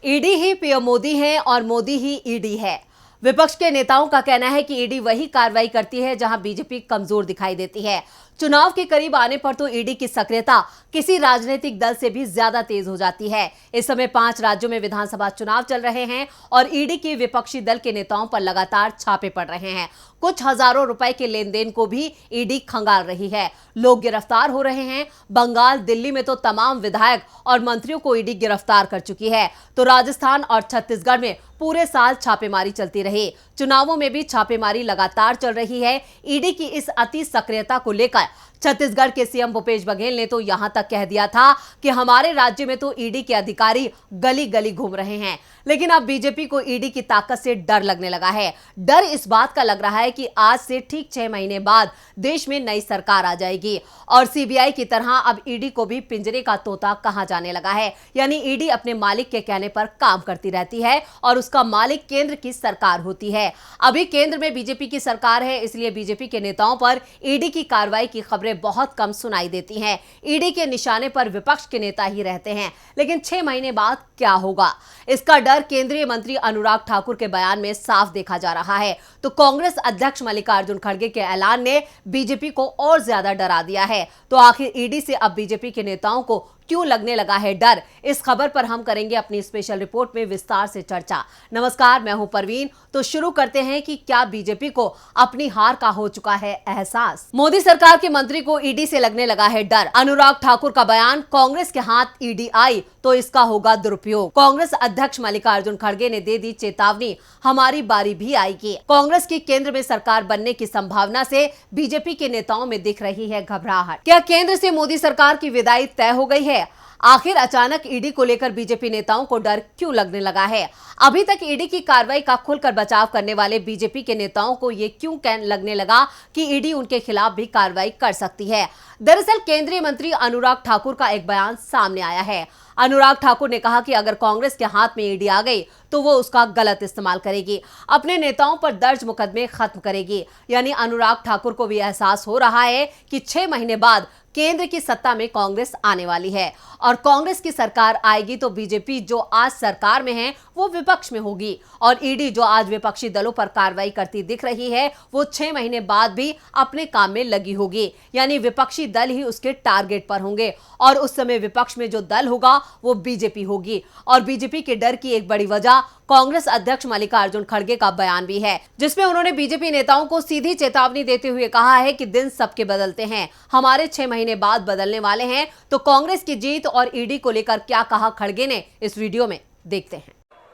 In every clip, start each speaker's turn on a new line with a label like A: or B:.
A: ED ही PM Modi है और मोदी ही ED है। विपक्ष के नेताओं का कहना है कि ईडी वही कार्रवाई करती है जहां बीजेपी कमजोर दिखाई देती है। चुनाव के करीब आने पर तो ईडी की सक्रियता किसी राजनीतिक दल से भी ज्यादा तेज हो जाती है। इस समय 5 राज्यों में विधानसभा चुनाव चल रहे हैं और ईडी के विपक्षी दल के नेताओं पर लगातार छापे पड़ रहे हैं। कुछ हजारों रुपए के लेन देन को भी ईडी खंगाल रही है। लोग गिरफ्तार हो रहे हैं। बंगाल, दिल्ली में तो तमाम विधायक और मंत्रियों को ईडी गिरफ्तार कर चुकी है, तो राजस्थान और छत्तीसगढ़ में पूरे साल छापेमारी चलती रही। चुनावों में भी छापेमारी लगातार चल रही है। ईडी की इस अति सक्रियता को लेकर छत्तीसगढ़ के सीएम भूपेश बघेल ने तो यहां तक कह दिया था कि हमारे राज्य में तो ईडी के अधिकारी गली गली घूम रहे हैं। लेकिन अब बीजेपी को ईडी की ताकत से डर लगने लगा है। डर इस बात का लग रहा है कि आज से ठीक 6 महीने बाद देश में नई सरकार आ जाएगी और सीबीआई की तरह अब ईडी को भी पिंजरे का तोता कहा जाने लगा है। यानी ईडी अपने मालिक के कहने पर काम करती रहती है और उसका मालिक केंद्र की सरकार होती है। अभी केंद्र में बीजेपी की सरकार है, इसलिए बीजेपी के नेताओं पर ईडी की कार्रवाई की खबरें बहुत कम सुनाई देती हैं। ईडी के निशाने पर विपक्ष के नेता ही रहते हैं। लेकिन 6 महीने बाद क्या होगा, इसका डर केंद्रीय मंत्री अनुराग ठाकुर के बयान में साफ देखा जा रहा है। तो कांग्रेस अध्यक्ष मल्लिकार्जुन खड़गे के ऐलान ने बीजेपी को और ज्यादा डरा दिया है। तो आखिर ईडी से अब बीजेपी के नेताओं को क्यों लगने लगा है डर, इस खबर पर हम करेंगे अपनी स्पेशल रिपोर्ट में विस्तार से चर्चा। नमस्कार, मैं हूं परवीन। तो शुरू करते हैं कि क्या बीजेपी को अपनी हार का हो चुका है एहसास। मोदी सरकार के मंत्री को ईडी से लगने लगा है डर। अनुराग ठाकुर का बयान, कांग्रेस के हाथ ईडी आई तो इसका होगा दुरुपयोग। कांग्रेस अध्यक्ष मल्लिकार्जुन खड़गे ने दे दी चेतावनी, हमारी बारी भी आएगी। कांग्रेस की केंद्र में सरकार बनने की संभावना से बीजेपी के नेताओं में दिख रही है घबराहट। क्या केंद्र से मोदी सरकार की विदाई तय हो गई है? आखिर अचानक ईडी को लेकर बीजेपी नेताओं को डर क्यों लगने लगा है? अभी तक ईडी की कार्रवाई का खुलकर बचाव करने वाले बीजेपी के नेताओं को ये क्यों लगने लगा कि ईडी उनके खिलाफ भी कार्रवाई कर सकती है? दरअसल केंद्रीय मंत्री अनुराग ठाकुर का एक बयान सामने आया है। अनुराग ठाकुर ने कहा कि अगर कांग्रेस के हाथ में ईडी आ गई तो वो उसका गलत इस्तेमाल करेगी, अपने नेताओं पर दर्ज मुकदमे खत्म करेगी। यानी अनुराग ठाकुर को भी एहसास हो रहा है कि 6 महीने बाद केंद्र की सत्ता में कांग्रेस आने वाली है और कांग्रेस की सरकार आएगी तो बीजेपी जो आज सरकार में है वो विपक्ष में होगी और ईडी जो आज विपक्षी दलों पर कार्रवाई करती दिख रही है वो 6 महीने बाद भी अपने काम में लगी होगी। यानी विपक्षी दल ही उसके टारगेट पर होंगे और उस समय विपक्ष में जो दल होगा वो बीजेपी होगी। और बीजेपी के डर की एक बड़ी वजह कांग्रेस अध्यक्ष मल्लिकार्जुन खड़गे का बयान भी है, जिसमें उन्होंने बीजेपी नेताओं को सीधी चेतावनी देते हुए कहा है कि दिन सबके बदलते हैं, हमारे 6 महीने बाद बदलने वाले हैं। तो कांग्रेस की जीत और ईडी को लेकर क्या कहा खड़गे ने, इस वीडियो में देखते हैं।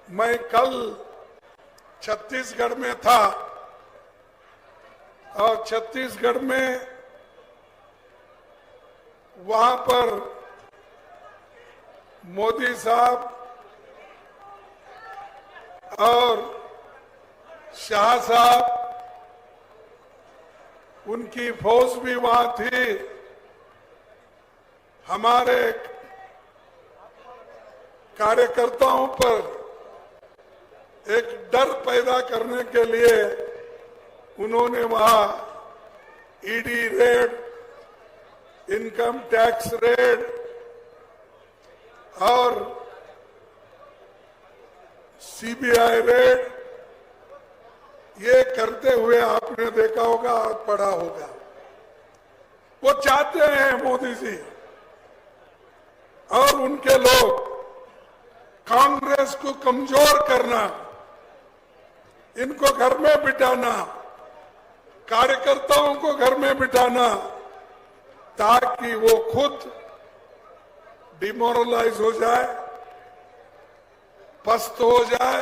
B: मैं कल छत्तीसगढ़ में था और छत्तीसगढ़ में वहां पर मोदी साहब और शाह साहब, उनकी फौज भी वहां थी। हमारे कार्यकर्ताओं पर एक डर पैदा करने के लिए उन्होंने वहां ED red, income tax raid और सीबीआई रेड ये करते हुए आपने देखा होगा, पढ़ा होगा। वो चाहते हैं मोदी जी और उनके लोग कांग्रेस को कमजोर करना, इनको घर में बिठाना, कार्यकर्ताओं को घर में बिठाना, ताकि वो खुद डिमोरलाइज हो जाए, पस्त हो जाए,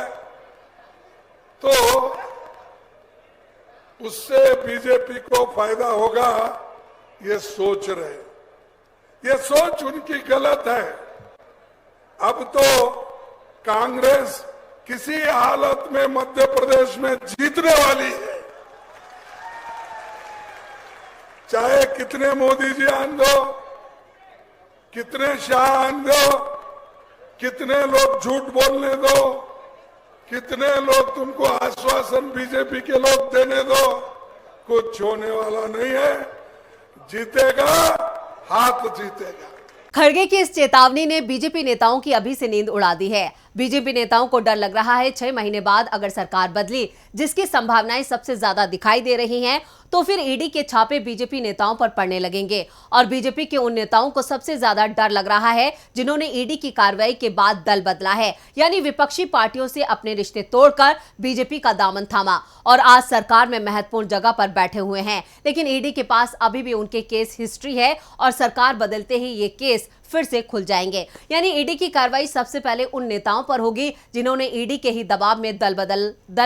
B: तो उससे बीजेपी को फायदा होगा, ये सोच रहे। ये सोच उनकी गलत है। अब तो कांग्रेस किसी हालत में मध्य प्रदेश में जीतने वाली है, चाहे कितने मोदी जी आन दो, कितने शाह आन दो, कितने लोग झूठ बोलने दो, कितने लोग तुमको आश्वासन बीजेपी के लोग देने दो, कुछ होने वाला नहीं है। जीतेगा, हाथ जीतेगा।
A: खड़गे की इस चेतावनी ने बीजेपी नेताओं की अभी से नींद उड़ा दी है। बीजेपी नेताओं को डर लग रहा है 6 महीने बाद अगर सरकार बदली, जिसकी संभावनाएं सबसे ज्यादा दिखाई दे रही हैं, तो फिर ईडी के छापे बीजेपी नेताओं पर पड़ने लगेंगे। और बीजेपी के उन नेताओं को सबसे ज्यादा डर लग रहा है जिन्होंने ईडी की कार्रवाई के बाद दल बदला है, यानी विपक्षी पार्टियों से अपने रिश्ते तोड़कर बीजेपी का दामन थामा और आज सरकार में महत्वपूर्ण जगह पर बैठे हुए हैं। लेकिन ईडी के पास अभी भी उनके केस हिस्ट्री है और सरकार बदलते ही ये केस फिर से खुल जाएंगे। यानी ईडी की कार्रवाई सबसे पहले उन नेताओं पर होगी जिन्होंने ईडी के ही दबाव में दल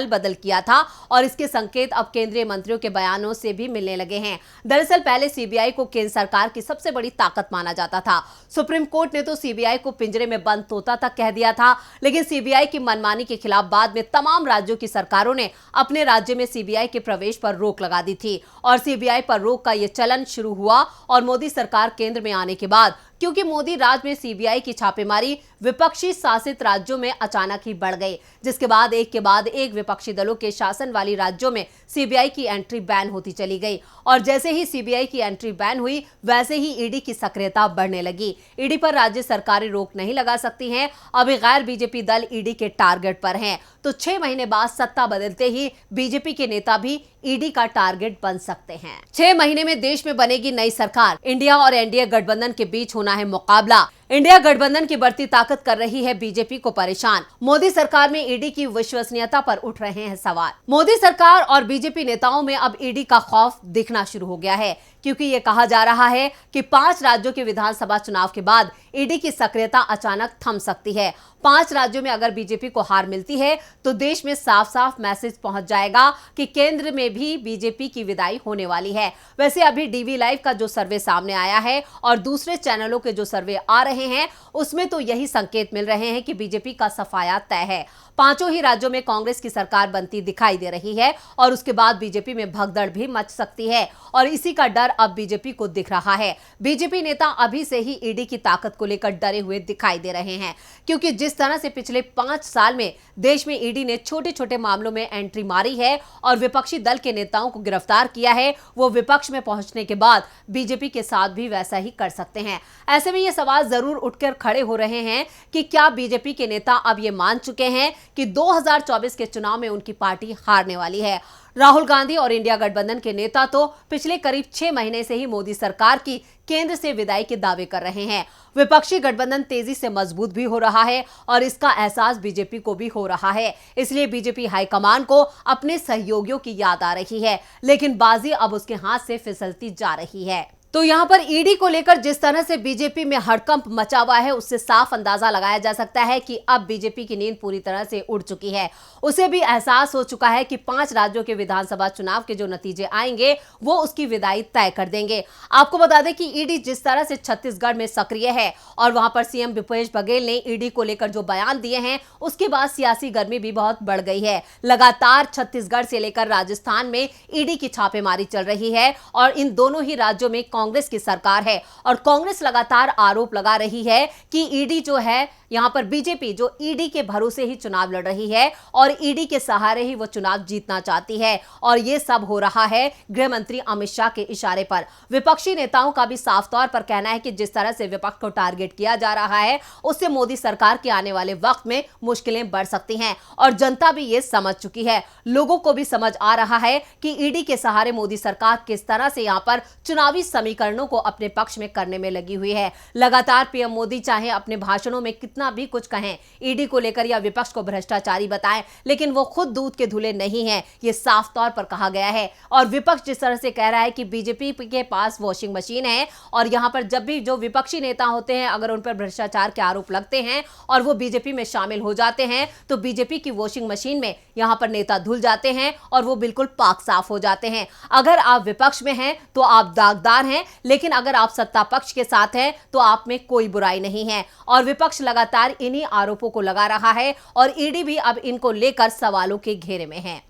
A: बदल किया था और इसके संकेत अब केंद्रीय मंत्रियों के बयानों से भी मिलने लगे हैं। दरअसल पहले सीबीआई को केंद्र सरकार की सबसे बड़ी ताकत माना जाता था। सुप्रीम कोर्ट ने तो सीबीआई को पिंजरे में बंद तोता तक कह दिया था, लेकिन सीबीआई की मनमानी के खिलाफ बाद में तमाम राज्यों की सरकारों ने अपने राज्य में सीबीआई के प्रवेश पर रोक लगा दी थी और सीबीआई पर रोक का यह चलन शुरू हुआ और मोदी सरकार केंद्र में आने के बाद, क्योंकि मोदी राज में सीबीआई की छापेमारी विपक्षी शासित राज्यों में अचानक ही बढ़ गई, जिसके बाद एक विपक्षी दलों के शासन वाली राज्यों में सीबीआई की एंट्री बैन होती चली गई और जैसे ही सीबीआई की एंट्री बैन हुई वैसे ही ईडी की सक्रियता बढ़ने लगी। ईडी पर राज्य सरकारें रोक नहीं लगा सकती हैं। अभी गैर बीजेपी दल ईडी के टारगेट पर हैं, तो 6 महीने बाद सत्ता बदलते ही बीजेपी के नेता भी ईडी का टारगेट बन सकते हैं। 6 महीने में देश में बनेगी नई सरकार। इंडिया और एनडीए गठबंधन के बीच होना है मुकाबला। इंडिया गठबंधन की बढ़ती ताकत कर रही है बीजेपी को परेशान। मोदी सरकार में ईडी की विश्वसनीयता पर उठ रहे हैं सवाल। मोदी सरकार और बीजेपी नेताओं में अब ईडी का खौफ दिखना शुरू हो गया है, क्योंकि ये कहा जा रहा है कि 5 राज्यों के विधानसभा चुनाव के बाद ईडी की सक्रियता अचानक थम सकती है। 5 राज्यों में अगर बीजेपी को हार मिलती है तो देश में साफ साफ मैसेज पहुंच जाएगा कि केंद्र में भी बीजेपी की विदाई होने वाली है। वैसे अभी डीवी लाइव का जो सर्वे सामने आया है और दूसरे चैनलों के जो सर्वे आ रहे हैं उसमें तो यही संकेत मिल रहे हैं कि बीजेपी का सफाया तय है। 5 ही राज्यों में कांग्रेस की सरकार बनती दिखाई दे रही है और उसके बाद बीजेपी में भगदड़ भी मच सकती है और इसी का डर अब बीजेपी को दिख रहा है। बीजेपी नेता अभी से ही ईडी की ताकत को लेकर डरे हुए दिखाई दे रहे हैं, क्योंकि जिस तरह से पिछले 5 साल में देश में ईडी ने छोटे छोटे मामलों में एंट्री मारी है और विपक्षी दल के नेताओं को गिरफ्तार किया है, वो विपक्ष में पहुंचने के बाद बीजेपी के साथ भी वैसा ही कर सकते हैं। ऐसे में ये सवाल जरूर उठकर खड़े हो रहे हैं कि क्या बीजेपी के नेता अब ये मान चुके हैं कि 2024 के चुनाव में उनकी पार्टी हारने वाली है। राहुल गांधी और इंडिया गठबंधन के नेता तो पिछले करीब 6 महीने से ही मोदी सरकार की केंद्र से विदाई के दावे कर रहे हैं। विपक्षी गठबंधन तेजी से मजबूत भी हो रहा है और इसका एहसास बीजेपी को भी हो रहा है। इसलिए बीजेपी हाईकमान को अपने सहयोगियों की याद आ रही है, लेकिन बाजी अब उसके हाथ से फिसलती जा रही है। तो यहां पर ईडी को लेकर जिस तरह से बीजेपी में हड़कंप मचा हुआ है, उससे साफ अंदाजा लगाया जा सकता है कि अब बीजेपी की नींद पूरी तरह से उड़ चुकी है। उसे भी एहसास हो चुका है कि 5 राज्यों के विधानसभा चुनाव के जो नतीजे आएंगे वो उसकी विदाई तय कर देंगे। आपको बता दें कि ईडी जिस तरह से छत्तीसगढ़ में सक्रिय है और वहां पर सीएम भूपेश बघेल ने ईडी को लेकर जो बयान दिए हैं उसके बाद सियासी गर्मी भी बहुत बढ़ गई है। लगातार छत्तीसगढ़ से लेकर राजस्थान में ईडी की छापेमारी चल रही है और इन दोनों ही राज्यों में कांग्रेस की सरकार है और कांग्रेस लगातार आरोप लगा रही है कि ईडी जो है, यहां पर बीजेपी जो ईडी के भरोसे ही चुनाव लड़ रही है और ईडी के सहारे ही वो चुनाव जीतना चाहती है और ये सब हो रहा है गृह मंत्री अमित शाह के इशारे पर। विपक्षी नेताओं का भी साफ तौर पर कहना है कि जिस तरह से विपक्ष को टारगेट किया जा रहा है उससे मोदी सरकार के आने वाले वक्त में मुश्किलें बढ़ सकती हैं और जनता भी ये समझ चुकी है। लोगों को भी समझ आ रहा है कि ईडी के सहारे मोदी सरकार किस तरह से यहां पर चुनावी समीकरणों को अपने पक्ष में करने में लगी हुई है। लगातार पीएम मोदी चाहे अपने भाषणों में कितना भी कुछ कहें ईडी को लेकर या विपक्ष को भ्रष्टाचारी बताएं, लेकिन वो खुद दूध के धुले नहीं हैं, ये साफ तौर पर कहा गया है। और विपक्ष जिस तरह से कह रहा है कि बीजेपी के पास वॉशिंग मशीन है और यहां पर जब भी जो विपक्षी नेता होते हैं अगर उन पर भ्रष्टाचार के आरोप लगते हैं और वो बीजेपी में शामिल हो जाते हैं तो बीजेपी की वॉशिंग मशीन में यहां पर नेता धुल जाते हैं और वो बिल्कुल पाक साफ हो जाते हैं। अगर आप विपक्ष में हैं तो आप दागदार हैं, लेकिन अगर आप सत्ता पक्ष के साथ हैं तो आप में कोई बुराई नहीं है। और विपक्ष लगातार इन्हीं आरोपों को लगा रहा है और ईडी भी अब इनको लेकर सवालों के घेरे में है।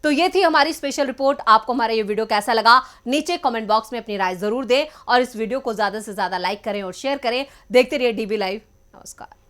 A: तो ये थी हमारी स्पेशल रिपोर्ट। आपको हमारा ये वीडियो कैसा लगा नीचे कमेंट बॉक्स में अपनी राय जरूर दें और इस वीडियो को ज्यादा से ज्यादा लाइक करें और शेयर करें। देखते रहिए डीबी लाइव। नमस्कार।